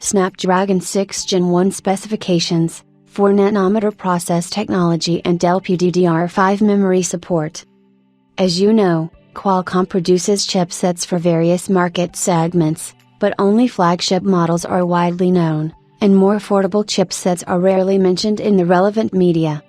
Snapdragon 6 Gen 1 specifications, 4nm process technology and LPDDR5 memory support. As you know, Qualcomm produces chipsets for various market segments, but only flagship models are widely known, and more affordable chipsets are rarely mentioned in the relevant media.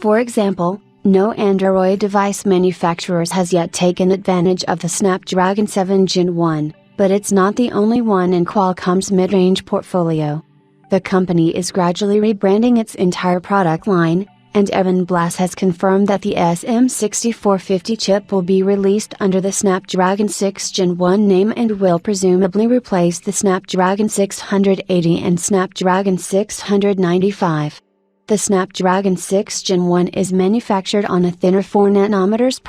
For example, no Android device manufacturers has yet taken advantage of the Snapdragon 7 Gen 1, but it's not the only one in Qualcomm's mid-range portfolio. The company is gradually rebranding its entire product line, and Evan Blass has confirmed that the SM6450 chip will be released under the Snapdragon 6 Gen 1 name and will presumably replace the Snapdragon 680 and Snapdragon 695. The Snapdragon 6 Gen 1 is manufactured on a thinner 4nm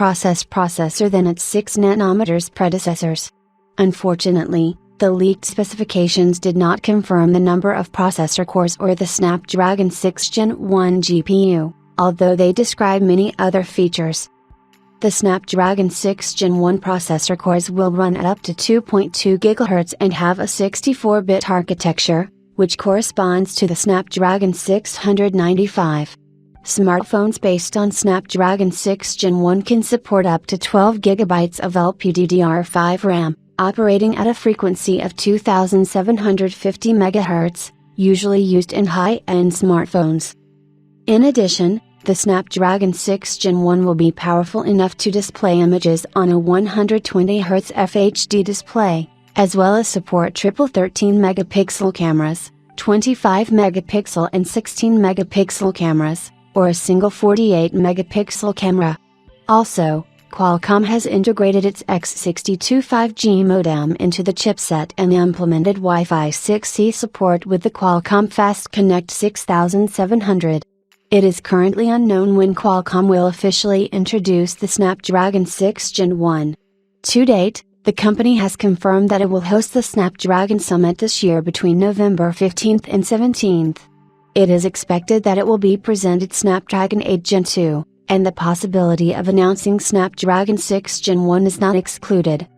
processor than its 6nm predecessors. Unfortunately, the leaked specifications did not confirm the number of processor cores or the Snapdragon 6 Gen 1 GPU, although they describe many other features. The Snapdragon 6 Gen 1 processor cores will run at up to 2.2 GHz and have a 64-bit architecture, which corresponds to the Snapdragon 695. Smartphones based on Snapdragon 6 Gen 1 can support up to 12 GB of LPDDR5 RAM, operating at a frequency of 2750 MHz, usually used in high-end smartphones. In addition, the Snapdragon 6 Gen 1 will be powerful enough to display images on a 120Hz FHD display, as well as support triple 13-megapixel cameras, 25-megapixel and 16-megapixel cameras, or a single 48-megapixel camera. Also, Qualcomm has integrated its X62 5G modem into the chipset and implemented Wi-Fi 6E support with the Qualcomm Fast Connect 6700. It is currently unknown when Qualcomm will officially introduce the Snapdragon 6 Gen 1. To date, the company has confirmed that it will host the Snapdragon Summit this year between November 15th and 17th. It is expected that it will be presented Snapdragon 8 Gen 2, and the possibility of announcing Snapdragon 6 Gen 1 is not excluded.